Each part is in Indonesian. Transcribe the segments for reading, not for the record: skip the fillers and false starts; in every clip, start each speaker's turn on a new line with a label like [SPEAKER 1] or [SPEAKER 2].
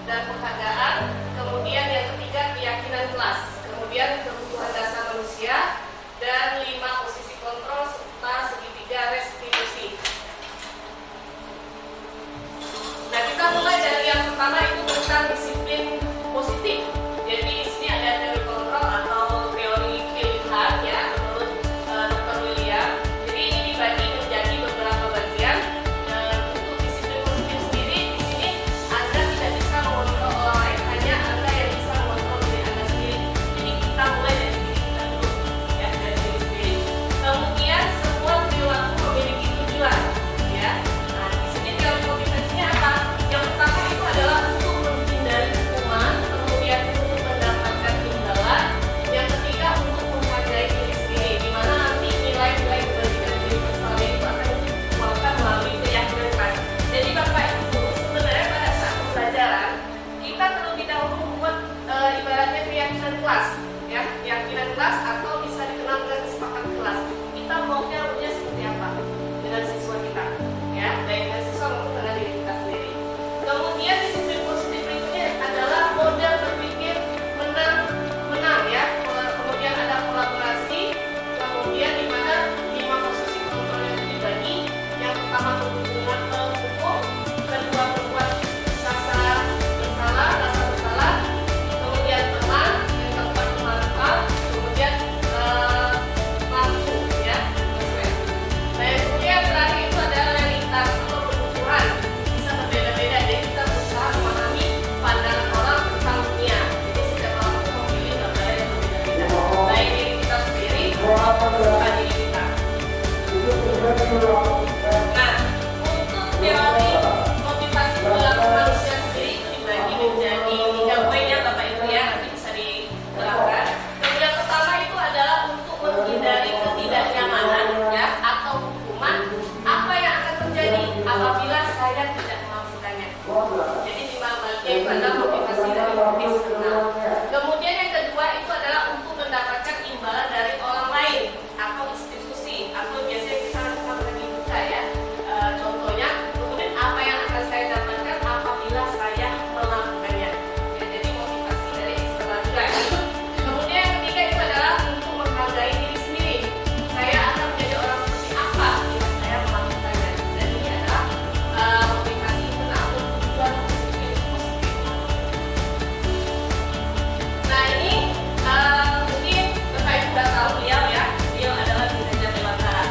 [SPEAKER 1] dan penghargaan. Kemudian yang ketiga keyakinan kelas, kemudian kebutuhan dasar manusia, dan 5 posisi kontrol serta segitiga restitusi. Nah, kita mulai dari yang pertama itu tentang disiplin positif. Jadi di sini ada teori kontrol atau teori pilihan ya menurut Dr. William. Jadi ini dibagi menjadi beberapa bagian. Untuk disiplin positif sendiri di sini Anda tidak bisa mengontrol orang lain, hanya Anda yang bisa mengontrol diri Anda sendiri. Jadi kita mulai dari diri kita dulu ya, dari diri sendiri. Kemudian semua perilaku memiliki tujuan ya. Nah, di sini teori motivasinya apa? Yang pertama itu adalah untuk menghindari hukuman, kemudian untuk mendapatkan imbalan, yang ketiga untuk menghargai diri sendiri, di mana nanti nilai-nilai kebaikan diri personal itu akan dituangkan melalui keyakinan kelas. Jadi Bapak Ibu, sebenarnya pada saat pembelajaran kita terlebih dahulu membuat ibaratnya keyakinan kelas, ya, keyakinan kelas atau bisa dikenal dengan kesepakatan kelas. Kita maunya seperti apa dengan siswa kita, ya, baik dengan siswa maupun dengan diri kita sendiri. Kemudian disiplin positif berikutnya adalah model berpikir menang ya. Kemudian ada kolaborasi, kemudian di mana 5 posisi kontrol yang dibagi. Yang pertama berhubungan ke hukum, kedua berbuat rasa bersalah, kemudian teman, yang keempat memaafkan, kemudian mampu ya. Nah, yang kemudian terakhir itu adalah realitas atau pengukuran. Bisa berbeda-beda, jadi kita berusaha memahami pandangan orang tentang dunia. Jadi setiap orang itu memilih gambar yang berbeda-beda, baik diri kita sendiri maupun suka diri kita. Nah, untuk teori motivasi perilaku manusia sendiri itu dibagi menjadi 3 poin ya Bapak Ibu ya, nanti bisa diterangkan. Yang pertama itu adalah untuk menghindari ketidaknyamanan ya atau hukuman. Apa yang akan terjadi apabila saya tidak melakukannya? Jadi 5 bagian itu adalah motivasi dari eksternal. Kemudian yang kedua itu adalah untuk mendapatkan imbalan dari orang lain atau institusi, atau biasanya kita mengatakan kita ya. Contohnya, kemudian apa yang akan saya dapatkan apabila saya melakukannya? Ya, jadi motivasi dari eksternal juga. Kemudian yang ketiga itu adalah untuk menghargai diri sendiri. Saya akan menjadi orang seperti apa jika saya melakukannya? Dan ini adalah motivasi internal atau tujuan positif. Nah, ini mungkin Bapak Ibu sudah tahu beliau ya. Beliau adalah Dirgahayu Dewantara.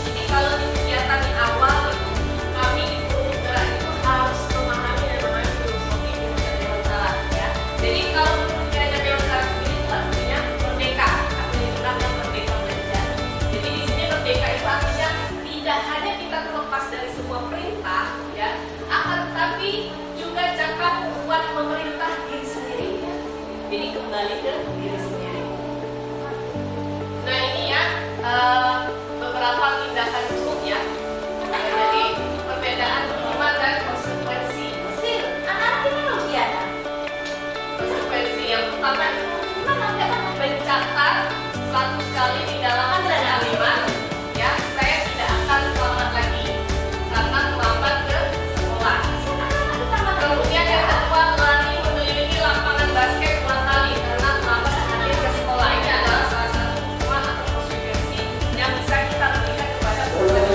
[SPEAKER 1] Jadi kalau di kegiatan di awal itu kami di Guru Gerak itu harus memahami dan memahami filosofi Dirgahayu Dewantara ya. Jadi kalau Dirgahayu Dewantara sendiri itu artinya merdeka, atau dikenal dengan merdeka belajar. Jadi di sini merdeka itu artinya tidak hanya kita terlepas dari sebuah perintah ya, akan tetapi juga cakap kuat memerintah diri sendiri ya. Jadi kembali ke diri sendiri. Nah, ini ya beberapa tindakan hukum ya. Jadi perbedaan hukuman dan konsekuensi. Mesin, anak-anak ini loh ya. Konsekuensi yang pertama itu hukuman nanti akan mencatat 100 kali di dalam kalimat ya, saya tidak akan terlambat lagi karena terlambat ke sekolah. Kemudian yang kedua, berani mengelilingi lapangan basket 2 kali karena terlambat hadir ke sekolah. Ini adalah salah satu hukuman atau konsekuensi yang bisa kita berikan kepada guru.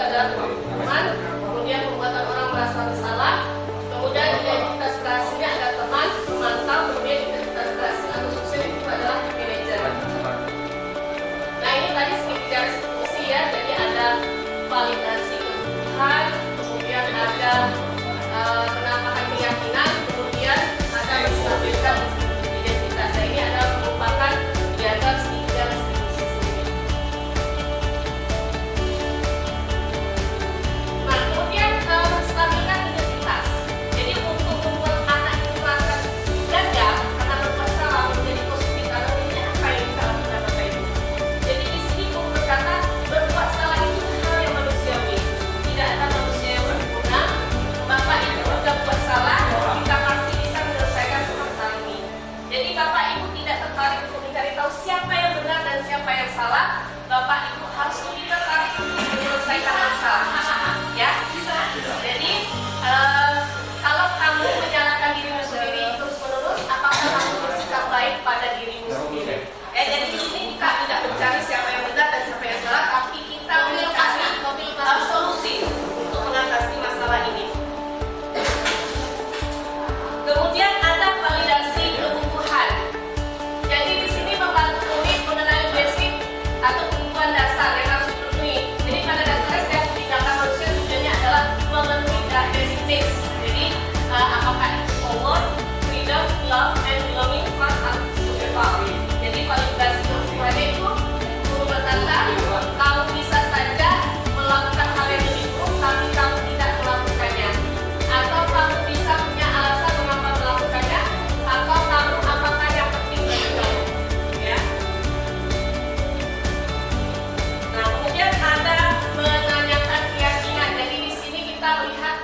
[SPEAKER 1] adalah teman, kemudian perbuatan orang merasa bersalah, kemudian identitas berhasilnya ada teman, pemantau, kemudian identitas berhasil atau sukses itu adalah manajer. Nah ini tadi sedikit institusi ya, jadi ada validasi kebutuhan, kemudian ada penambahan keyakinan, kemudian ada menstabilkan identitas. Nah ini adalah merupakan diagram tiga institusi sendiri. Nah kemudian menstabilkan identitas. Jadi untuk membuat anak itu merasa gagal karena berbuat salah menjadi positif, karena ini apa yang kita lakukan Bapak Ibu? Jadi di sini Guru berkata berbuat salah itu hal yang manusiawi, tidak ada manusia yang sempurna. Bapak Ibu sudah buat salah, kita pasti bisa menyelesaikan masalah ini. Jadi Bapak Ibu tidak tertarik untuk mencari tahu siapa yang benar dan siapa yang salah. Bapak Ibu harus lebih tertarik untuk menyelesaikan masalah. Ya. Jadi kalau kamu menyalahkan dirimu sendiri terus-menerus, apakah kamu bersikap baik pada dirimu sendiri? Jadi di sini kita tidak mencari siapa yang benar dan siapa yang salah, tapi kita mencari solusi untuk mengatasi masalah ini. Kemudian ada validasi kebutuhan. Jadi di sini membantu murid mengenali basic atau kebutuhan dasar yang harus dipenuhi. Jadi pada dasarnya setiap tindakan manusia tujuannya adalah memenuhi basic needs. Jadi apakah itu power, freedom, love, and belonging harus survival. Jadi validasi kebutuhannya itu Guru berkata kamu bisa saja melakukan hal yang lebih buruk tapi kamu tidak melakukannya, atau kamu bisa punya alasan mengapa melakukannya, atau kamu apakah yang penting bagi kamu, ya. Nah kemudian ada menanyakan keyakinan. Jadi di sini kita melihat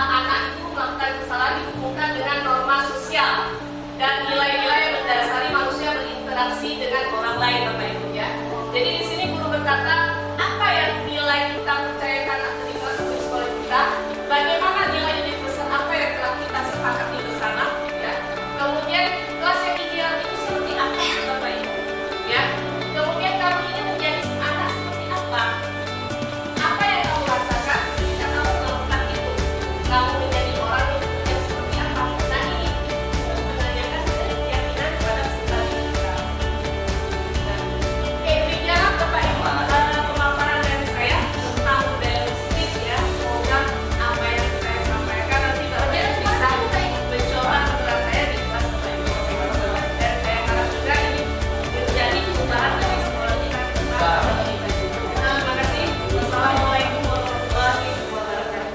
[SPEAKER 1] anak itu melakukan kesalahan dihubungkan dengan norma sosial dan nilai-nilai yang mendasari manusia berinteraksi dengan orang lain, Bapak Ibu ya. Jadi di sini Guru berkata apa yang nilai kita percayakan atau di kelas atau di sekolah kita, bagaimana nilai universal apa yang telah kita sepakati bersama, ya. Kemudian kelas yang ideal itu seperti apa, Bapak Ibu, ya. Kemudian kamu ini menjadi anak seperti apa? Apa yang kamu rasakan ketika kamu melakukan itu? Kamu menjadi orang yang seperti apa? Nah ini menanyakan keyakinan kepada pribadi kita. Nah, oke, demikianlah Bapak Ibu pemaparan dari saya tentang budaya positif ya. Semoga apa yang saya sampaikan nanti Bapak Ibu bisa mencoba menerapkannya di kelas Bapak Ibu masing-masing. Dan saya harap juga ini menjadi perubahan bagi sekolah kita ke depan. Terima kasih. Wassalamualaikum warahmatullahi wabarakatuh.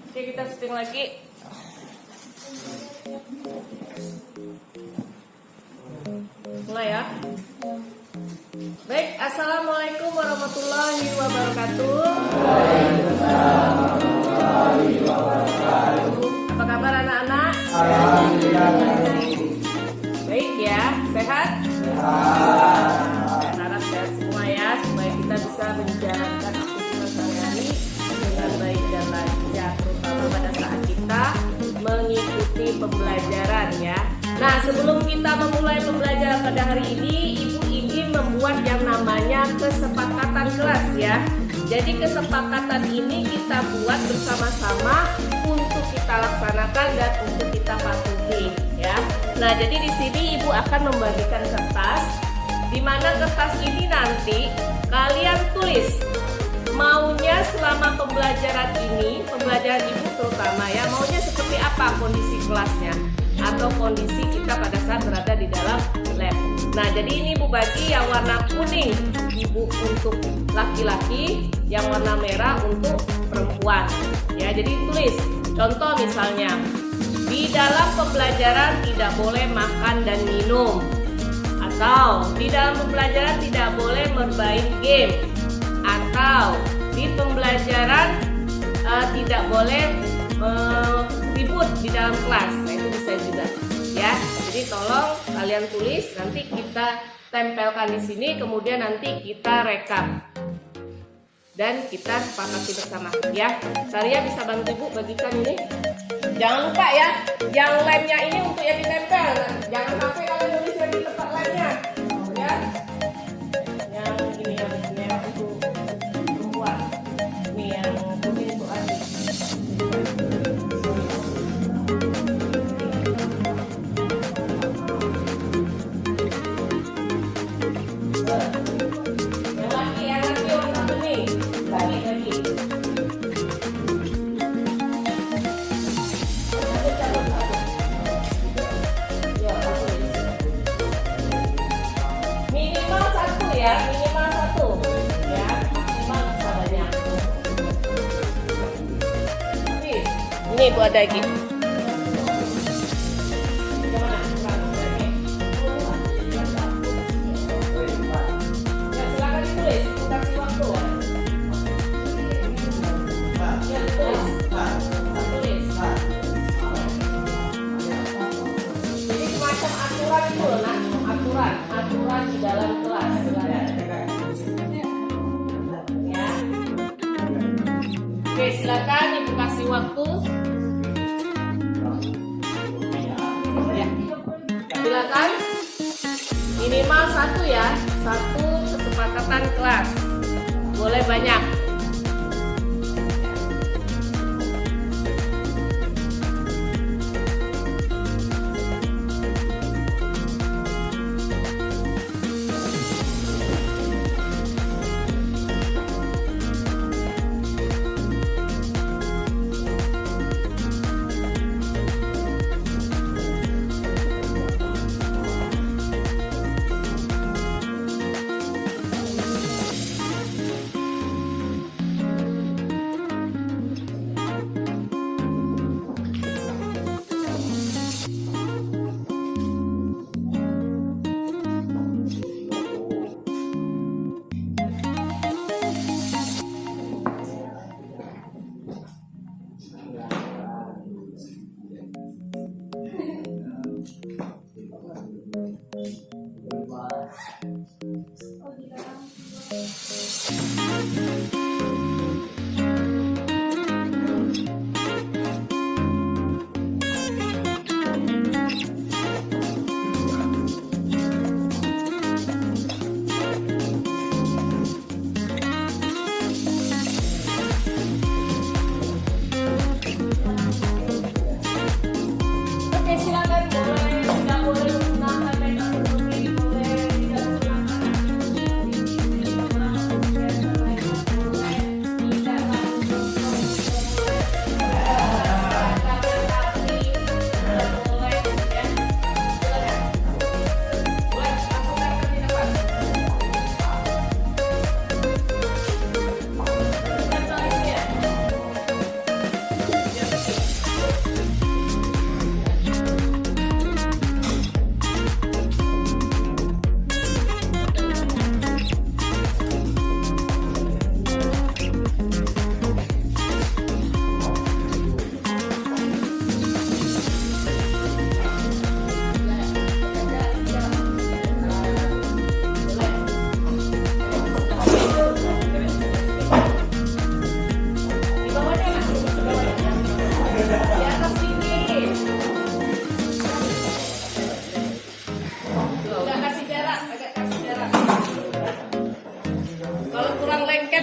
[SPEAKER 1] Oke, kita syuting lagi. Mulai ya. Baik, assalamualaikum warahmatullahi wabarakatuh. Apa kabar anak-anak? Baik ya, sehat? Saya harap sehat semua ya, supaya kita bisa menjalankan aktivitas sehari-hari dengan baik dan lancar, terutama pada saat kita mengikuti pembelajaran ya. Nah, sebelum kita memulai pembelajaran pada hari ini, Ibu ingin membuat yang namanya kesepakatan kelas ya. Jadi kesepakatan ini kita buat bersama-sama untuk kita laksanakan dan untuk kita patuhi ya. Nah, jadi di sini Ibu akan membagikan kertas, di mana kertas ini nanti kalian tulis maunya selama pembelajaran ini, pembelajaran Ibu terutama ya, maunya seperti apa kondisi kelasnya atau kondisi kita pada saat berada di dalam lab. Nah, jadi ini Ibu bagi yang warna kuning Ibu untuk laki-laki, yang warna merah untuk perempuan. Ya, jadi tulis. Contoh misalnya, di dalam pembelajaran tidak boleh makan dan minum, atau di dalam pembelajaran tidak boleh bermain game, atau di pembelajaran tidak boleh ribut di dalam kelas. Nah, itu bisa juga ya. Jadi tolong kalian tulis, nanti kita tempelkan di sini, kemudian nanti kita rekap. dan kita sepakati bersama ya. Saria bisa bantu Ibu bagikan ini. Jangan lupa ya, yang lemnya ini untuk yang ditempel. Jangan sampai kalian nulis yang di tempat lainnya ya. Yang ini yang merah untuk perempuan, ini yang kuning untuk adik. Yang laki orang satu nih, lagi. Ya, minimal satu ya, maksimal bisa banyak. Ini Bu ada lagi. Silakan ditulis, kasih waktu. Ya, tulis. Jadi semacam aturan itu nah, aturan di dalam kelas. Oke, silakan Ibu kasih waktu. Ya. Silakan. Minimal satu ya, satu kesepakatan kelas. Boleh banyak.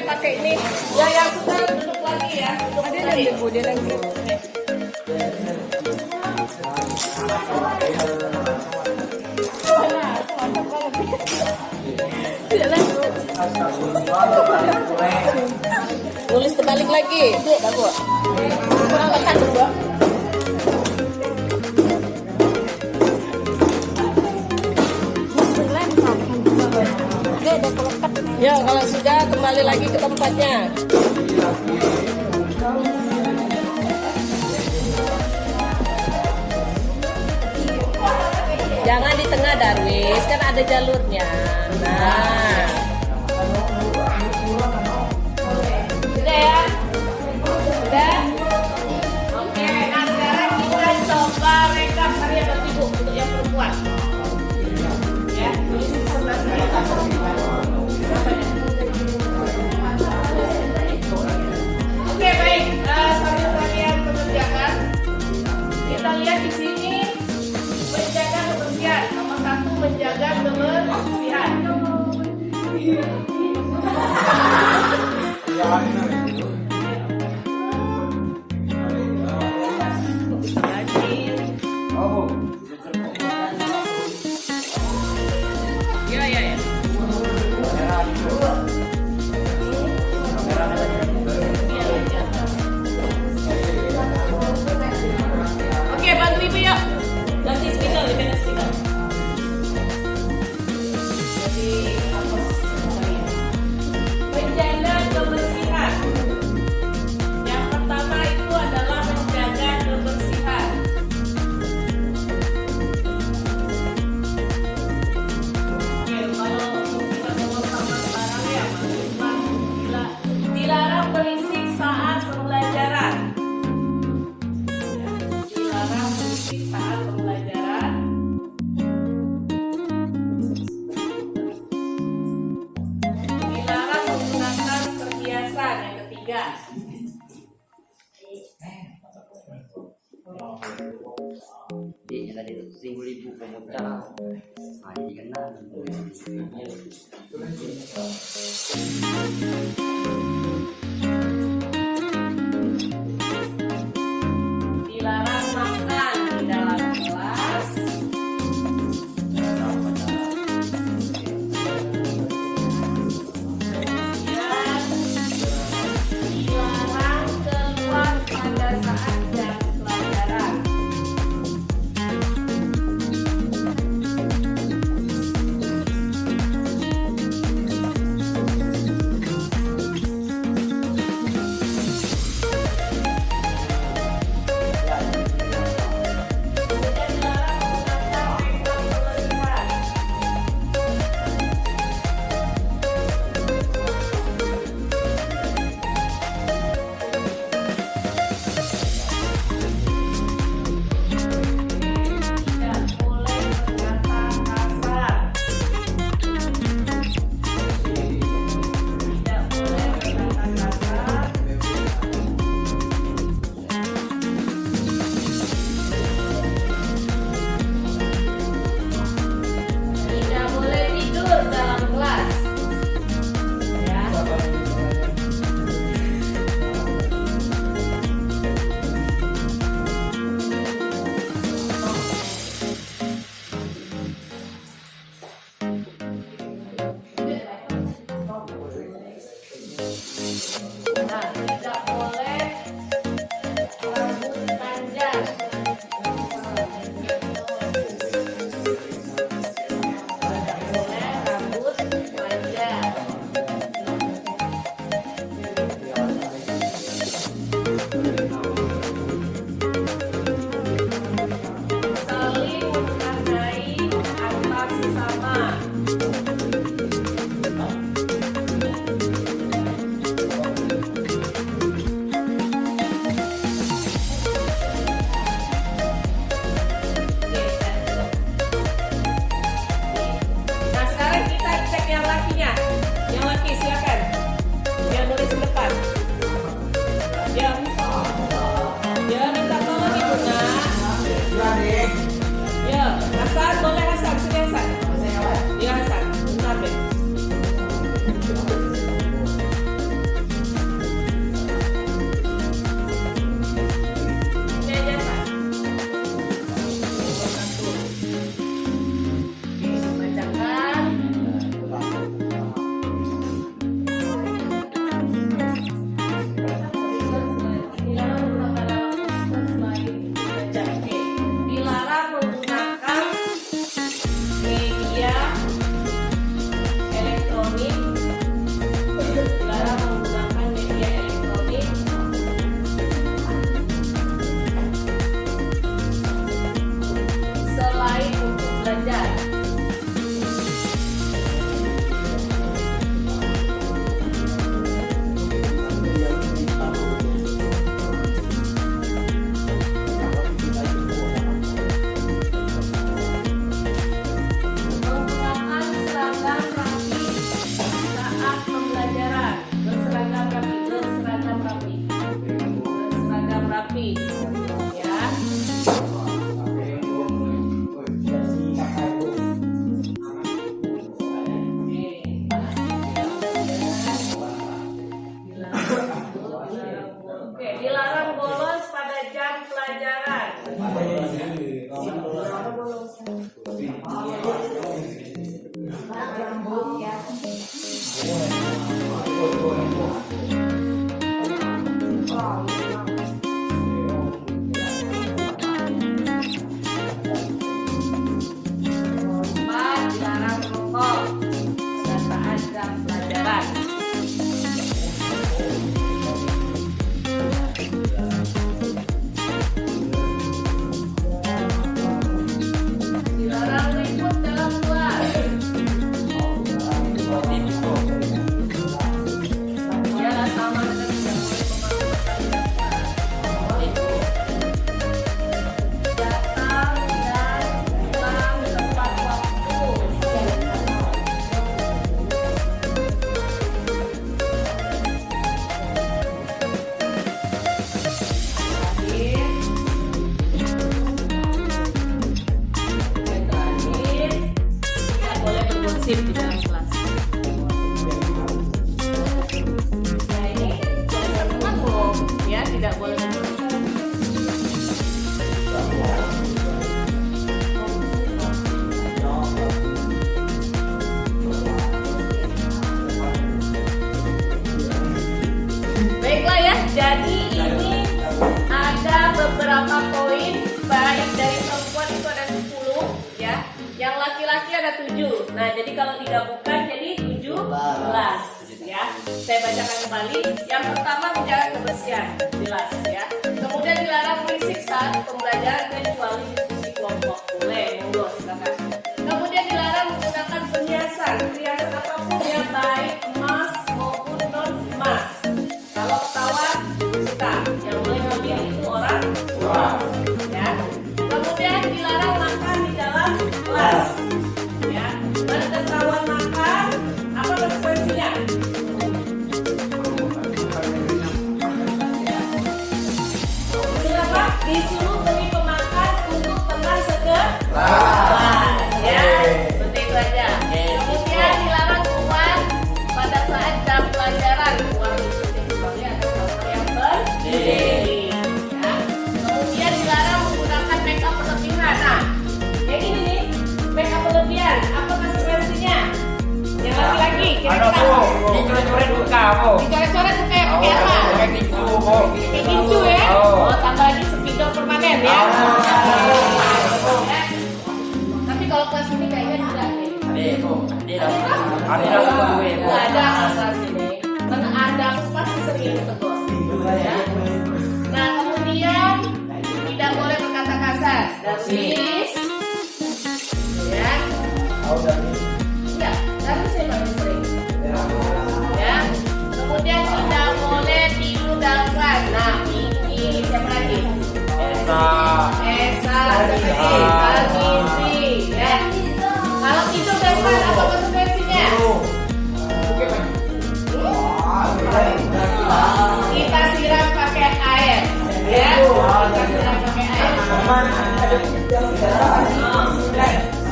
[SPEAKER 1] Pakai ini ya, yang sudah duduk lagi ya, duduk lagi. Dia lagi. Tulis terbalik lagi. Kurang tekan dulu. Ya, kalau sudah kembali lagi ke tempatnya. Jangan di tengah Darwis, kan ada jalurnya. Nah, sudah ya? Sudah? Oke, nah sekarang kita coba rekap karya Bapak Ibu untuk yang perempuan. Ya, tulis di sebelah sana.
[SPEAKER 2] Di tadi 1.000 pemuda. Nah, ini kena.
[SPEAKER 1] Dilarang makan di dalam kelas. Kemudian dilarang keluar pada saat jam pelajaran. Kemudian dilarang menggunakan makeup berlebihan. Tidak boleh berkata kasar. Tidak boleh berkata kasar. Tidak boleh tidur dalam kelas. Ya. Nah, tidak boleh rambut panjang. Tidak boleh rambut panjang. Saling menghargai antar sesama. Nah, sekarang kita cek yang lakinya. Yang laki silakan. Yang nulis di depan. Ya. Ya, minta tolong ibu nak. Ya, Hasan boleh Hasan, sini Hasan. Ya Hasan, bentar deh. Ini aja Hasan. Bacakan. Dilarang menggunakan media elektronik. Dilarang menggunakan media elektronik. Selain untuk belajar. Menggunakan seragam rapi saat pembelajaran. Berseragam rapi, berseragam rapi, berseragam rapi. Ya. Oke, dilarang bolos pada jam pelajaran. Empat, dilarang merokok pada saat jam pelajaran. Dilarang ribut dalam kelas. Ya. beberapa poin, baik dari perempuan itu ada 10 ya. Yang laki-laki ada 7. Nah, jadi kalau digabungkan jadi 17 ya. Saya bacakan kembali. Yang pertama menjaga kebersihan, jelas ya. Kemudian dilarang berisik saat pembelajaran kecuali diskusi kelompok. Boleh, monggo silakan. Kemudian dilarang menggunakan perhiasan apapun yang baik emas maupun non emas. Kalau ketawa suka, yang boleh ngambil itu orang tua. Ya. Kemudian dilarang makan di dalam kelas. Ya. Dan ketahuan makan, apa konsekuensinya? Kenapa? Disuruh beli pemakan untuk teman sekelas. Ya, seperti itu aja. Kemudian dilarang keluar pada saat jam pelajaran. Keluar kecuali ada hal yang penting. Ya. Kemudian dilarang menggunakan makeup berlebihan. Nah, yang ini nih, makeup berlebihan. Apa konsekuensinya? Yang laki-laki, kira-kira.
[SPEAKER 3] Dicoret-coret muka, Bu.
[SPEAKER 1] Dicoret-coret tuh kayak pakai apa?
[SPEAKER 3] Kayak gitu, Bu.
[SPEAKER 1] Kayak gincu ya? Oh, tambah lagi spidol permanen ya? Tapi kalau kelas ini kayaknya tidak nih.
[SPEAKER 3] Ada dapat gue, Bu.
[SPEAKER 1] Nggak ada kelas ini. Mana ada pasti sering tegur. Ya. Nah, kemudian tidak boleh berkata kasar. Darwis. Ya. Enggak, Darwis saya paling sering. Ya. Kemudian tidak boleh tidur dalam kelas. Nah, ini siapa lagi? Esa, Gizi, ya. Kalau tidur dalam kelas apa konsekuensinya? Kita siram pakai air, ya. Kita siram pakai air.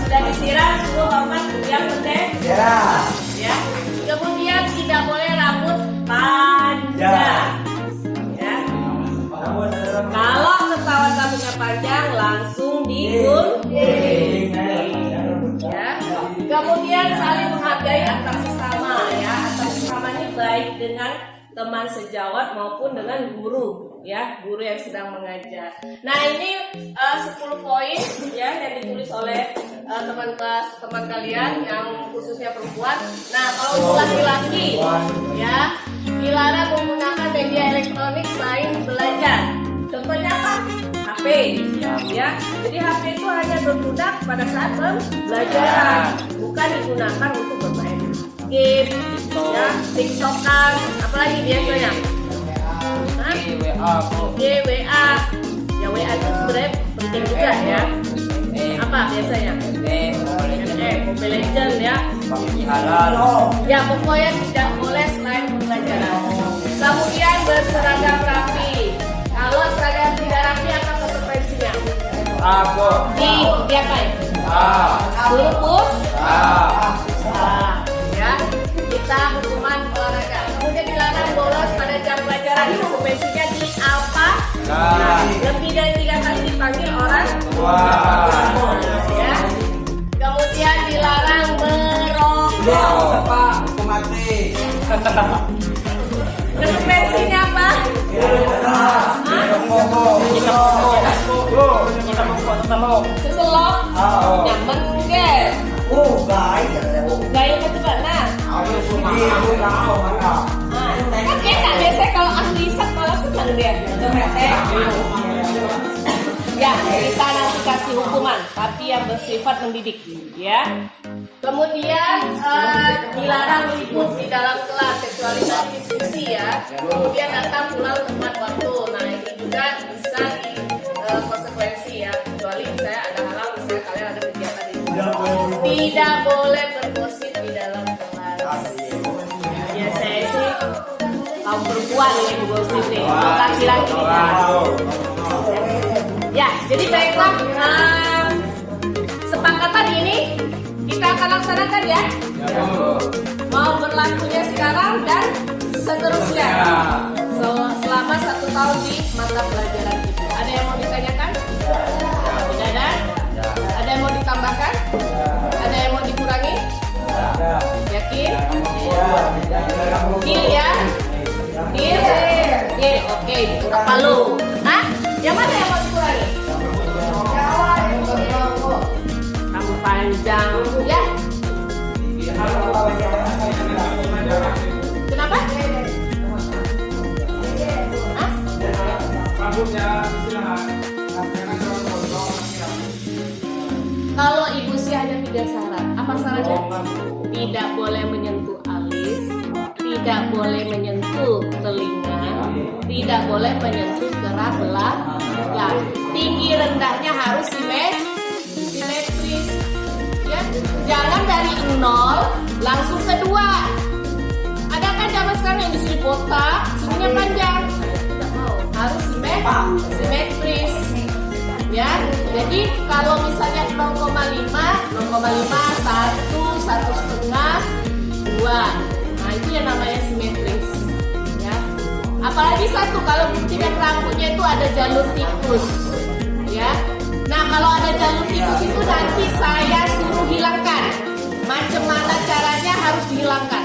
[SPEAKER 1] Sudah disiram, suruh hormat yang penting. Ya. Kemudian tidak boleh rambut panjang. Ya. Kalau ketahuan rambutnya panjang, langsung digunting. Ya. Kemudian saling menghargai antar sesama. Ya, antar sesama ini baik dengan teman sejawat maupun dengan guru, ya, guru yang sedang mengajar. Nah, ini 10 poin ya yang ditulis oleh teman kalian yang khususnya perempuan. Nah, kalau untuk laki-laki ya, dilarang menggunakan media elektronik selain belajar. Contohnya apa? HP ya. Jadi HP itu hanya berguna pada saat pembelajaran, bukan digunakan untuk bermain game, ya, TikTokan, apalagi biasanya. WA. Ya, WA itu sebenarnya penting juga ya. Apa biasanya? Mobile Legends ya. Ya, pokoknya tidak boleh selain pembelajaran. Kemudian berseragam rapi. Kalau seragam tidak rapi, apa konsekuensinya? Diapain? Lupus? Ya, kita hukuman olahraga. Kemudian dilarang bolos pada jam pelajaran. Konsekuensinya di apa? Lebih dari 3 kali dipanggil orang tua. Ya. Kemudian dilarang merokok. Konsekuensinya apa? Seselok. Nyaman enggak? Gaya kecepatan. Kan enak biasanya kalau ahli riset malah senang dia. Ya, kita nanti kasih hukuman, tapi yang bersifat mendidik, ya. Kemudian dilarang meliput di dalam kelas kecuali saat diskusi ya. Kemudian datang pulang tepat waktu. Nah, ini juga bisa di konsekuensi ya. Kecuali misalnya ada hal, misalnya kalian ada kegiatan di rumah. Tidak boleh bergosip di dalam kelas. Ya, saya sih kaum perempuan yang bergosip nih, laki-laki. Ya, jadi baiklah. Sepakatan ini kita akan laksanakan ya. Mau berlakunya sekarang dan seterusnya. Selama 1 tahun di mata pelajaran itu. Ada yang mau ditanyakan? Tidak ada? Ada yang mau ditambahkan? Ada yang mau dikurangi? Yakin? Deal ya? Deal? Oke, dibuka palu. Hah? Yang mana yang mau dikurangi? panjang ya. Kenapa? Hah? Kalau ibu sih hanya 3 syarat. Apa syaratnya? Tidak boleh menyentuh alis, tidak boleh menyentuh telinga, tidak boleh menyentuh kerah belakang. Tinggi rendahnya harus simetris. Ya, jangan dari 0 langsung ke 2. Ada kan zaman sekarang yang di sini botak, sininya panjang. Tidak mau, harus simetris. Ya, jadi kalau misalnya 0,5, 1,5, 2. Nah, itu yang namanya simetris. Ya. Apalagi satu, kalau buktikan rambutnya itu ada jalur tikus. Ya. Nah, kalau ada jalur tikus itu nanti saya suruh hilangkan. Macam mana caranya harus dihilangkan?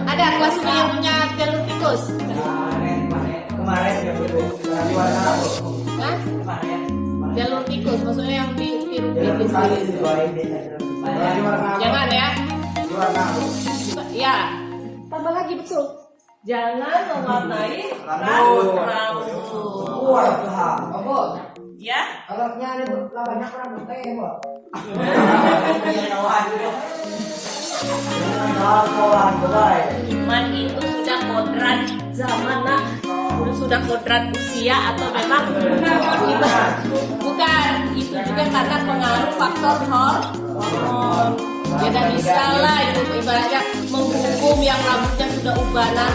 [SPEAKER 1] Ada kelas ini yang punya jalur tikus?
[SPEAKER 4] Kemarin ya Bu, di warna apa?
[SPEAKER 1] Hah? Jalur tikus, maksudnya yang biru tipis. Jangan ya.
[SPEAKER 4] Di warna apa?
[SPEAKER 1] Ya, tambah lagi betul. Jangan mewarnai
[SPEAKER 4] Rambut.
[SPEAKER 1] rambut.
[SPEAKER 4] Wah, apa?
[SPEAKER 1] Ya.
[SPEAKER 4] Kalau nyari banyak rambut teh, Bu. Kawan,
[SPEAKER 1] Iman itu sudah kodrat zaman nak. Sudah kodrat usia atau memang bukan, itu juga karena pengaruh faktor hormon. Ya tidak bisa lah itu ibaratnya menghukum yang rambutnya sudah ubanan,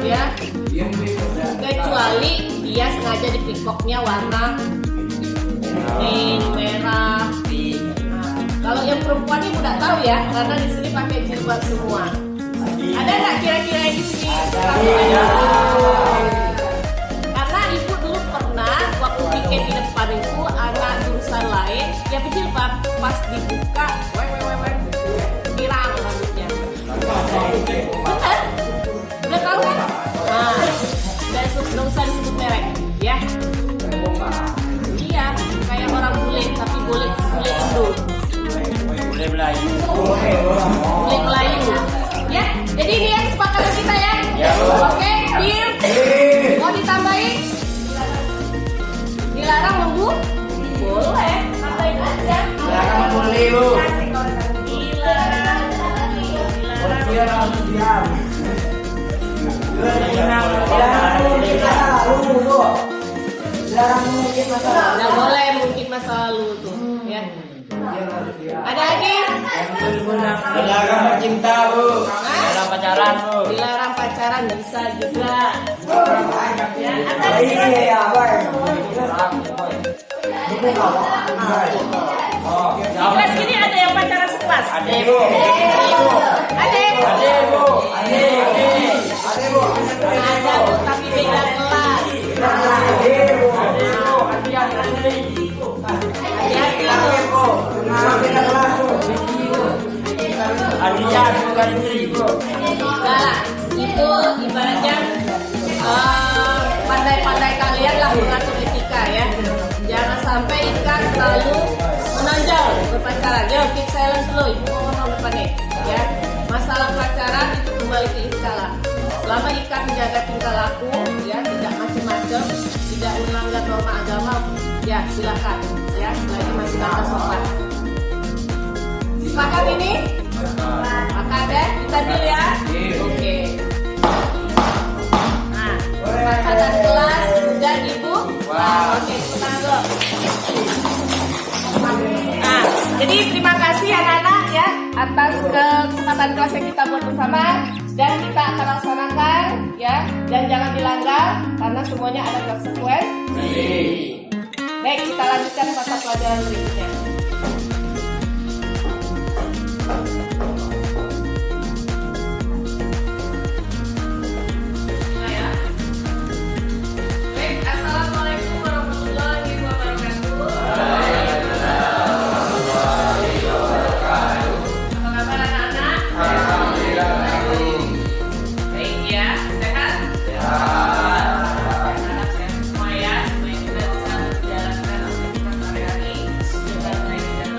[SPEAKER 1] ya. Kecuali dia sengaja di pikoknya warna kuning, merah. Nah, kalau yang perempuan ini udah tahu ya, karena di sini pakai jilbab semua. Ada nggak kira-kira yang di sini? Karena ibu dulu pernah waktu bikin di depan itu anak jurusan lain, dia berjilbab pas dibuka, girang rambutnya. Bener? Udah tahu kan? Nah, nggak usah disebut merek, ya. Iya, kayak orang bule, tapi bule Indo.
[SPEAKER 3] Boleh Melayu.
[SPEAKER 1] Bule Melayu. Ya, jadi ini yang kesepakatan kita ya.
[SPEAKER 3] Ya, Bu.
[SPEAKER 1] Oke, deal. Mau ditambahin? Dilarang nunggu? Boleh, tambahin aja.
[SPEAKER 4] Silakan boleh, Bu.
[SPEAKER 1] Dilarang.
[SPEAKER 4] Dia rambut diam.
[SPEAKER 1] Nggak boleh mungkin masa lalu tuh, ya. Ada lagi?
[SPEAKER 3] Dilarang bercinta, Bu. Dilarang pacaran, Bu.
[SPEAKER 1] Dilarang pacaran bisa juga. Ya, di kelas ini ada yang pacaran sekelas?
[SPEAKER 3] Ada, Bu.
[SPEAKER 1] Ada.
[SPEAKER 3] Ada, Bu.
[SPEAKER 1] Ada Bu, tapi beda kelas.
[SPEAKER 3] Adinya bukan istri, Bu.
[SPEAKER 1] Nah, itu ibaratnya pandai-pandai kalian lah mengatur etika ya. Jangan sampai ikan terlalu menonjol berpacaran. Yo, keep silence dulu, ibu ngomong depan nih. Ya, masalah pacaran itu kembali ke Ika lah. Selama Ika menjaga tingkah laku, ya tidak macam-macam, tidak melanggar norma agama, ya silakan. Ya, selagi masih batas sopan. Sepakat ini? Sepakat ya? Kita deal ya? Oke. Nah, kesepakatan kelas sudah Ibu. Oke, ikutan dulu. Nah, jadi terima kasih anak-anak ya atas kesempatan kelas yang kita buat bersama dan kita akan laksanakan ya, dan jangan dilanggar karena semuanya ada konsekuensi. Baik, kita lanjutkan mata pelajaran berikutnya. Nah ya. Baik, assalamualaikum warahmatullahi wabarakatuh. Apa kabar anak-anak? Baik ya, sehat? Anak-anak sehat semua ya, semuanya juga bisa menjalankan aktivitas sehari-hari dengan baik dan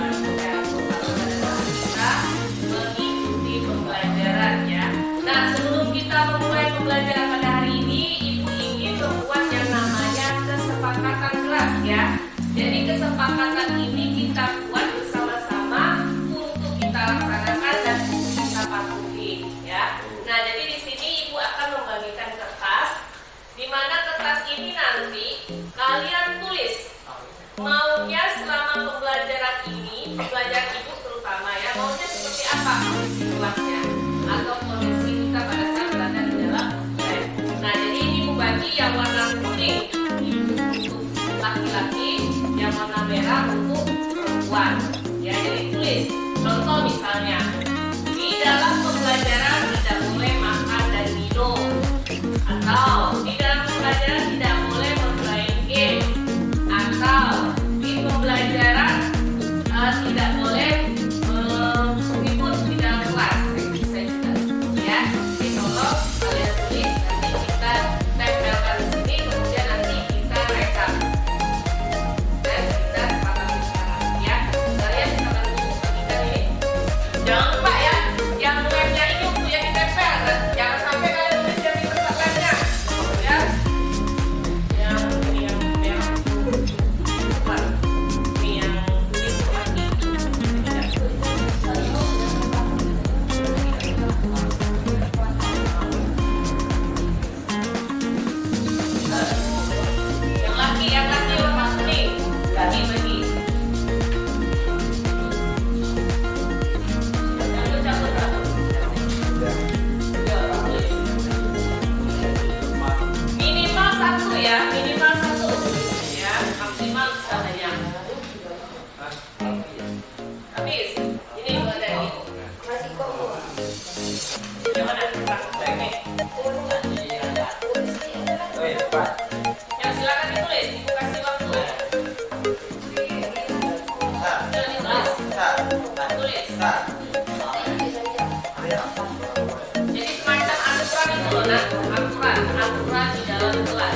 [SPEAKER 1] gitu loh, nah, aturan di dalam kelas.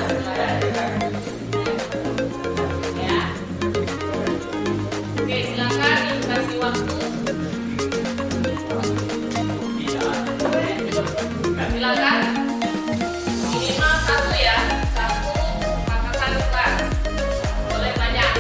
[SPEAKER 1] Ya. Oke, silakan dikasih waktu. Silakan. Minimal 1 ya, 1 angkatan kelas. Boleh banyak.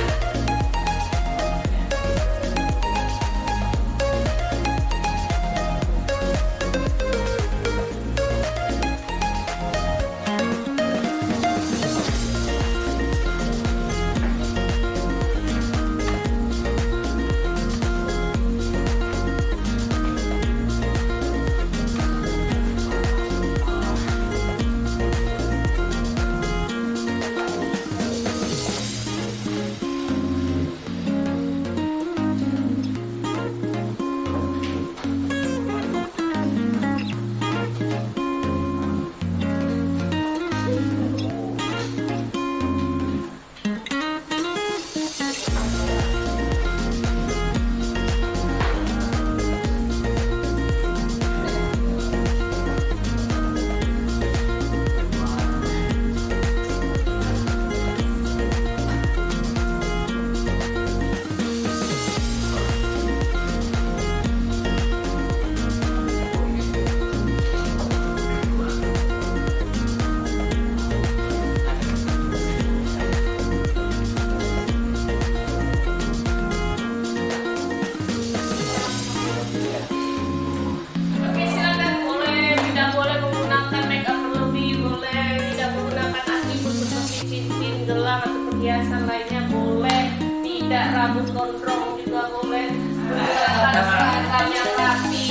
[SPEAKER 1] Oke, silakan. Boleh tidak boleh menggunakan make up berlebih, boleh tidak menggunakan atribut seperti cincin, gelang atau perhiasan lainnya, boleh tidak rambut gondrong juga boleh, menggunakan seragam yang rapi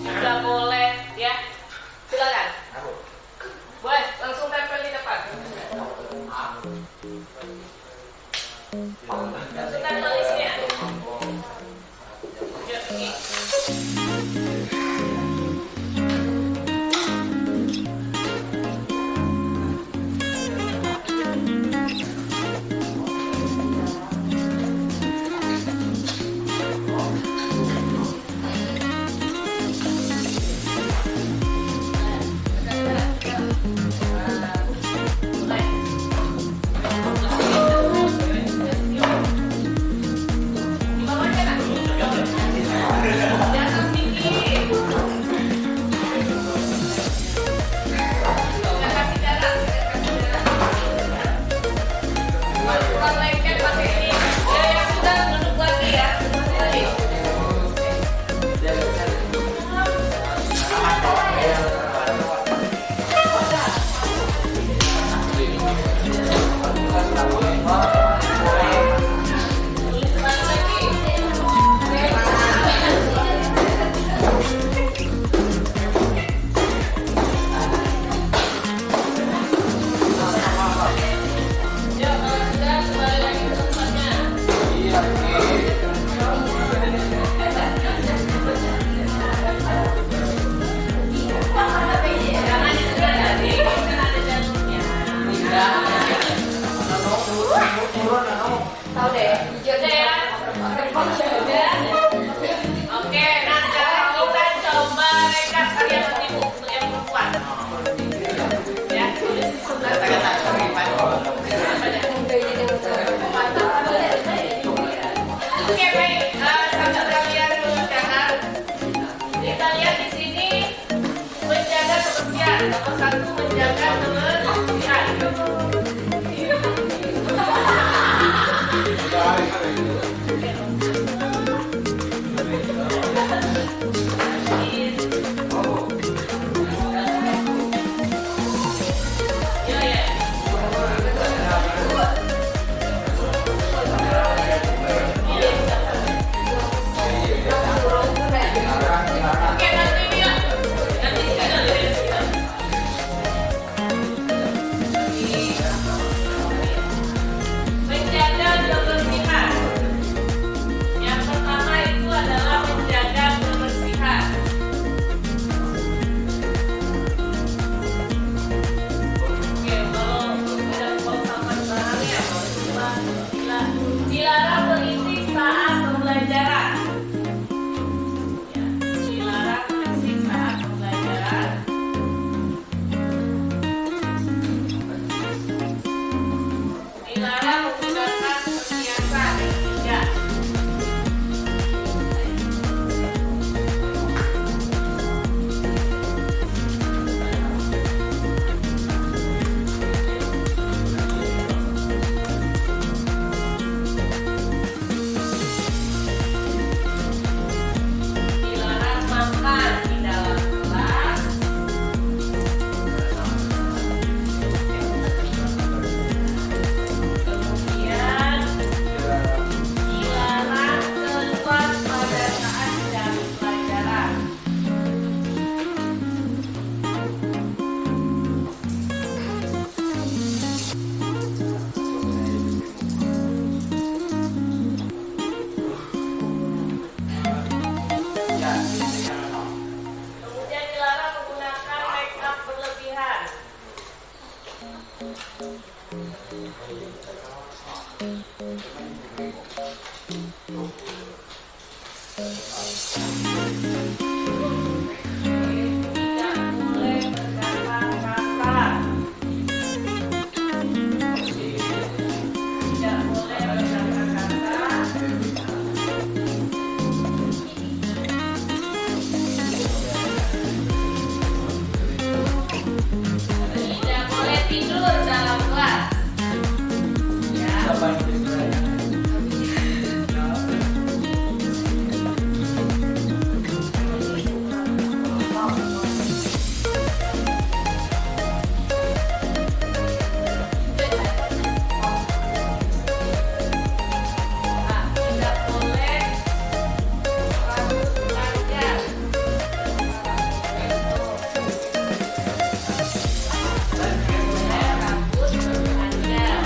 [SPEAKER 1] juga boleh, ya. Silakan. Boleh langsung tempel di depan. Langsung tempel di sini ya. Ya, pergi. Tahu deh, hijau ya. Oke, nah sekarang kita coba rekap karya ibu untuk yang perempuan. Ya, tulis di sebelah sana. Oke, baik. Sambil kalian mencatat, kita lihat di sini menjaga kebersihan. Nomor 1 menjaga kebersihan. Tidak boleh berkata kasar. Tidak boleh berkata kasar. Tidak boleh tidur dalam kelas. Ya.
[SPEAKER 3] Siapa yang disuruh?
[SPEAKER 1] Nah, tidak boleh rambut panjang. Boleh rambut panjang.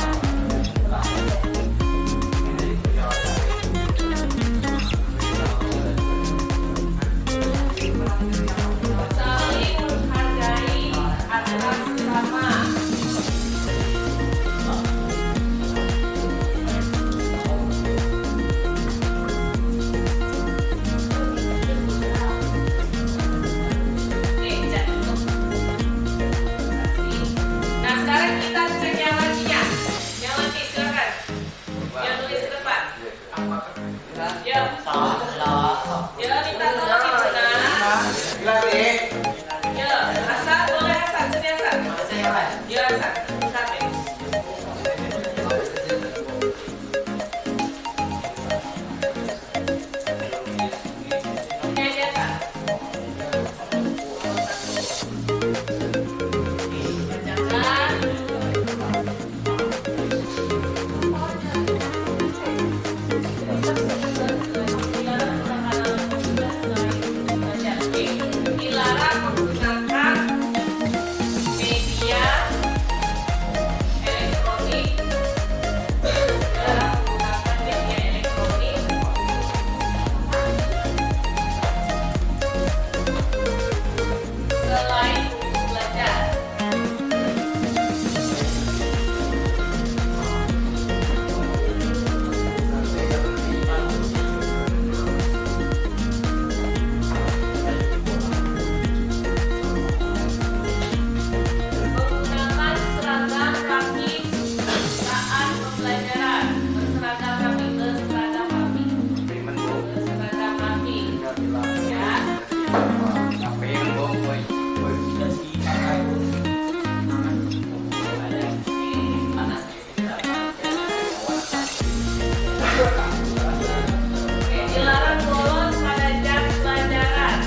[SPEAKER 1] Saling menghargai aturan bersama. Oke, jatuh. Nah, sekarang kita cek yang lainnya. Yang lagi silakan. Yang tulis ke depan. Ya. Ya, minta tolong Ibu Nas. Ya, Hasan boleh Hasan, sini Hasan. Ya, Hasan. Sampai. Oke, ya, Hasan. Bacakan. Dilarang menggunakan media elektronik. Dilarang menggunakan media elektronik. Selain untuk belajar. Menggunakan seragam rapi saat pembelajaran. Berseragam rapi, berseragam rapi. Berseragam rapi. Ya. Oke, dilarang bolos pada jam pelajaran.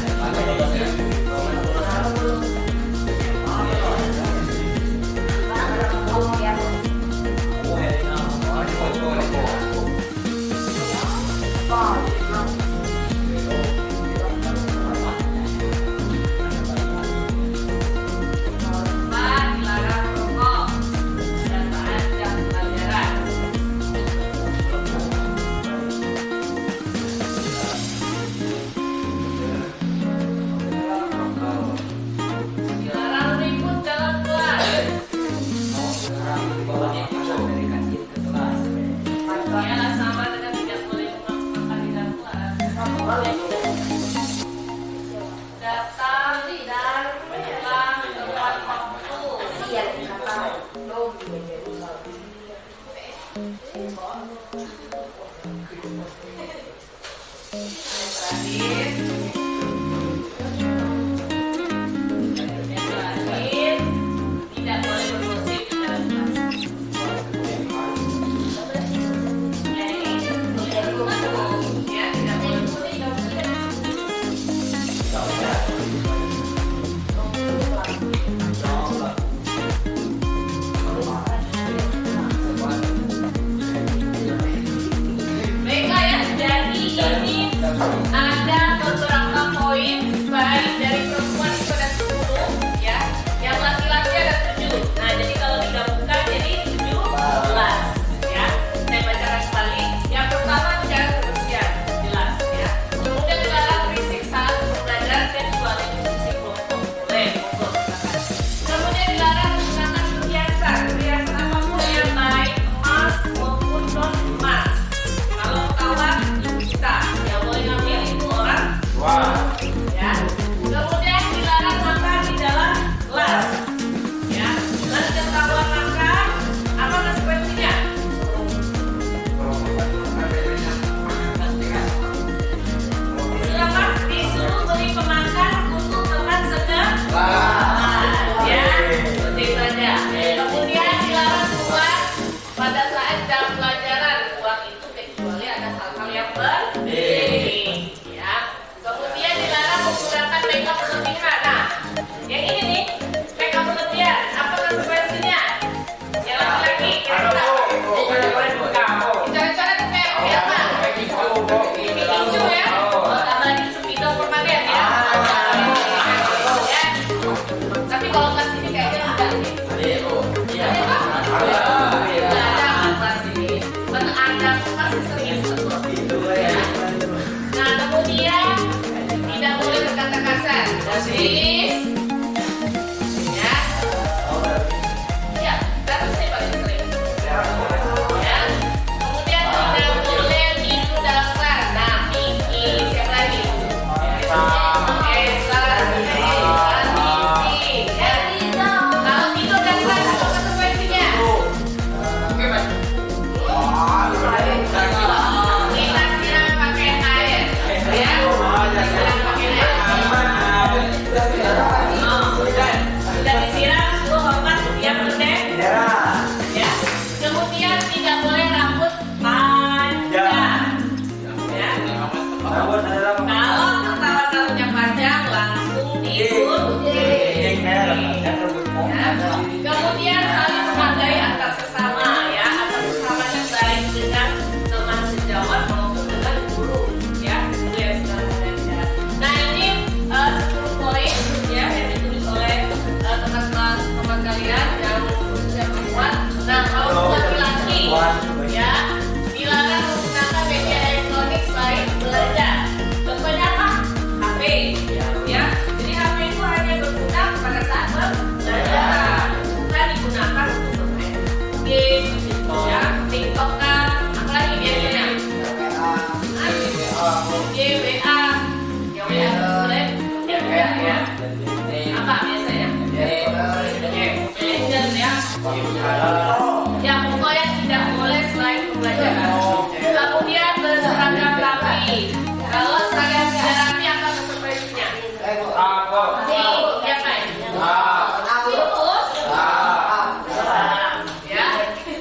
[SPEAKER 1] Empat, dilarang merokok pada saat jam pelajaran. Dilarang ribut dalam kelas. Ialah sama dengan tidak boleh makan di dalam kelas. Datang dan pulang tepat waktu. Yang terakhir, tidak boleh bergosip di dalam kelas. Ya, tidak boleh. Baiklah ya, jadi ini ada kayaknya enggak nih.
[SPEAKER 3] Iya.
[SPEAKER 1] Nggak ada kelas ini. Ada masih sering ya. Nah kemudian tidak boleh berkata kasar. Please. Ya. Ya, terus nih paling sering. Ya. Kemudian tidak boleh tidur dalam kelas. Nah, Miki, siapa lagi? Esa, Miki, ya. Kalau tidur dalam kelas apa konsekuensinya? Kita siram pakai air, ya. Siram pakai air. Sudah disiram, tuh hormat, ya Bunda. Ya. Kemudian tidak boleh rambut panjang. Ya. Kalau ketawa rambutnya panjang langsung tidur. Ya. Kemudian saling menghargai antar sesama ya, antar sesama yang baik dengan teman sejawat maupun dengan guru ya, itu yang sedang belajar. Nah ini 10 poin ya yang ditulis oleh teman kalian yang khususnya perempuan. Nah kalau laki-laki ya dilarang menggunakan media elektronik selain belajar. Contohnya apa? HP ya. Jadi HP itu hanya berguna pada saat belajar, bukan digunakan untuk bermain game ya, TikTok kan, apalagi biasanya game WA, ya WA boleh, ya apa biasanya? Messenger ya. Ya pokoknya tidak boleh selain pembelajaran. Kemudian berseragam rapi. Kalau seragam tidak rapi apa konsekuensinya? Ya kan? Terus ya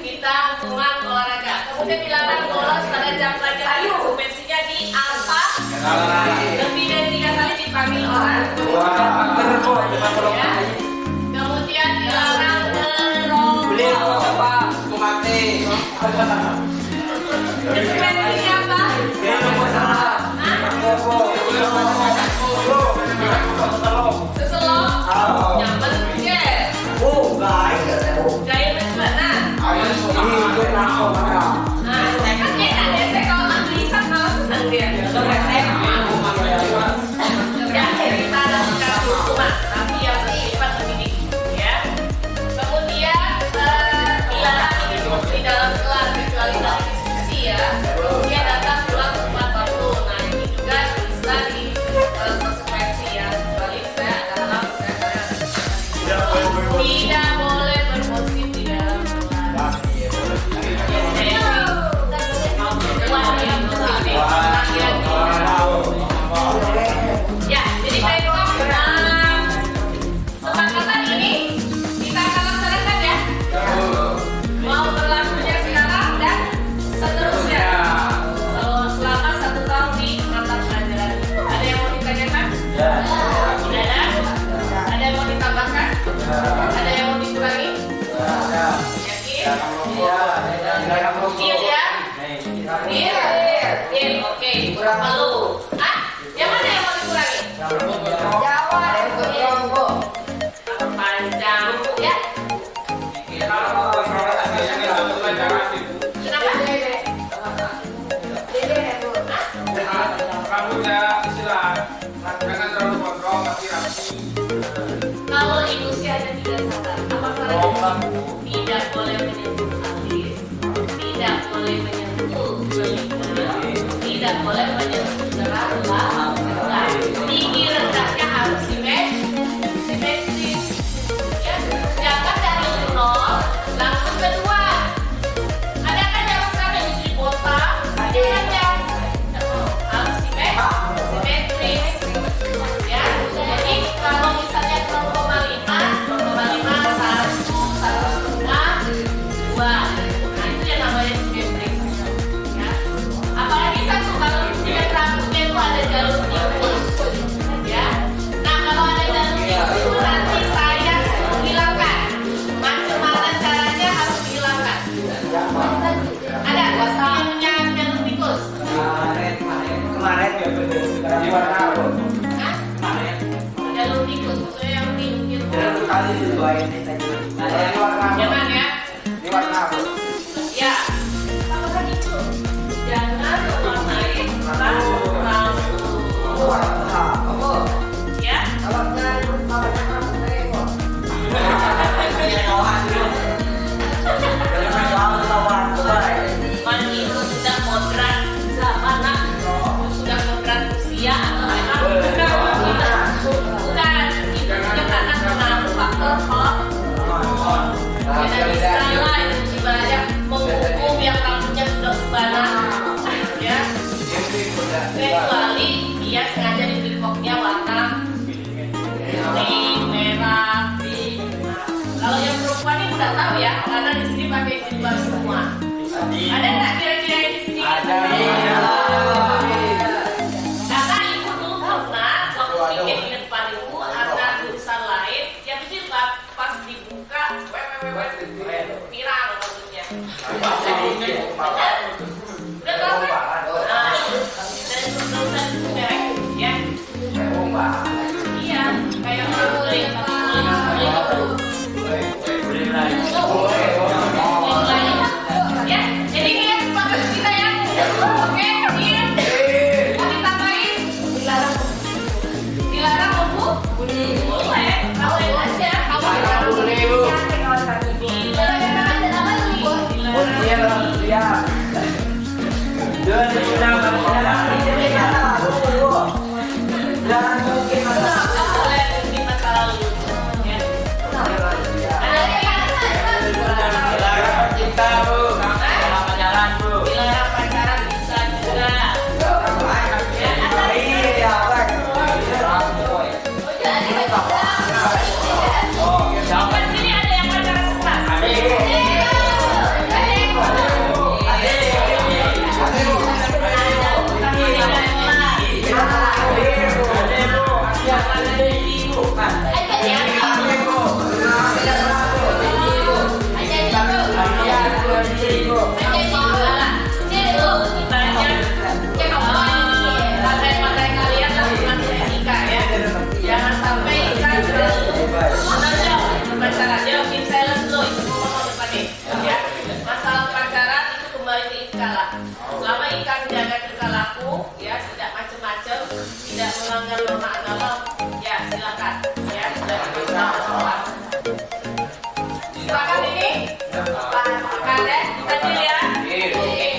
[SPEAKER 1] kita hukuman olahraga. Kemudian dilarang bolos pada jam pelajaran. Konsekuensinya di apa? Lebih dari 3 kali dipanggil orang. Ya. Kemudian dilarang merokok. Konsekuensinya apa? Seselop, nyaman juga. Gaya bagaimana? Nah, saya kan enak ya, saya kalau tulisan malah senang dia. Kalau saya ya, kita ada secara hukuman, tapi yang bersifat pendidik, ya. Kemudian dilarang duduk di dalam kelas kecuali dalam diskusi ya. Kemudian datang pulang tepat waktu. Nah ini juga bisa di konsekuensi ya. Kecuali saya adalah tidak boleh berposisi di dalam kelas. Ya, jadi baiklah kesepakatan ini kita akan laksanakan ya. Mau berlakunya sekarang dan seterusnya. Selama 1 tahun di mata pelajaran. Ada yang mau ditanyakan? Tidak ada? Ada yang mau ditambahkan? Ada yang mau dikurangi? Yakin? Deal ya? Deal, oke. Lalu, yang mana yang mau dikurangi? Panjang, ya? Kalau ibu usianya tidak sadar, apa salahnya? Tidak boleh menyentuh alis, tidak boleh menyentuh telinga, tidak boleh menyentuh gerak. Tinggi rendahnya harus simetris. Ya, jangan dari 0 langsung ke 2. Ada kan yang sekarang isi botak, ada kan yang harus simetris. Ya, jadi kalau misalnya 0,5, 1, 1,5
[SPEAKER 4] ini saja.
[SPEAKER 1] Jangan ya.
[SPEAKER 4] Ini warna apa?
[SPEAKER 1] Ya. Apa tadi itu? Jangan mewarnai rambut.
[SPEAKER 4] Warna apa?
[SPEAKER 1] Ya.
[SPEAKER 4] Kalau nyari warna apa kok?
[SPEAKER 1] Man itu sudah modern zaman nak. Sudah modern usia atau memang bukan itu juga karena faktor tidak bisa lah itu ibaratnya menghukum yang rambutnya sudah ubanan ya, kecuali dia sengaja diberi koknya warna pink, merah, pink. Nah, kalau yang perempuan ini udah tahu ya karena di sini pakai jilbab semua. Ada nggak kira-kira yang di sini?
[SPEAKER 3] Ada.
[SPEAKER 1] Karena ibu dulu pernah waktu bikin di depan ibu ada tulisan lain yang jilbab pas dibuka pirang maksudnya. Udah tahu kan? Nah, dan tulisan itu merek ya. Iya, kayak orang kulit itu.
[SPEAKER 3] Boleh lah.
[SPEAKER 1] Ya, jadi ini ya sepakat kita ya. Oke, iya. Mau ditambahin? Dilarang Bu? Boleh. Boleh aja.
[SPEAKER 3] Boleh, Bu.
[SPEAKER 1] Dilarang aja apa tuh, Bu?
[SPEAKER 4] Siap.
[SPEAKER 3] Jangan digunakan.
[SPEAKER 4] Jangan mungkin
[SPEAKER 1] Nggak boleh bikin masa lalu. Ya.
[SPEAKER 3] Dilarang cinta, Bu. Dilarang pacaran, Bu.
[SPEAKER 1] Dilarang pacaran bisa juga. Ya, asal sampai sini ada yang pacaran sekelas. Jangan sampai ikan pacaran. Dia bikin silent dulu, itu ngomong depan nih, ya. Masalah pacaran itu kembali ke Ika lah. Selama Ika menjaga tingkah laku, ya tidak macem-macem, tidak melanggar norma agama, ya silakan, ya sudah diberitahu. Silakan ini, silakan deh, kita deal ya. Oke.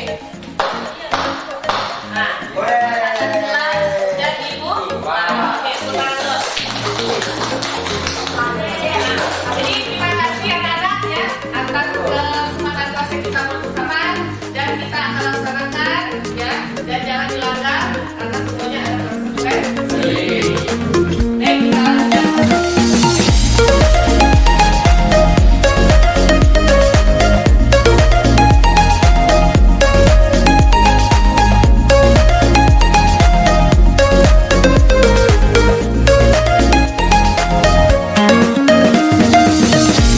[SPEAKER 1] Nah, jelas dan ibu, oke putar terus. Jadi terima kasih anak-anak ya atas kesempatan kelas yang kita bersama dan kita akan laksanakan ya, dan jangan dilanggar.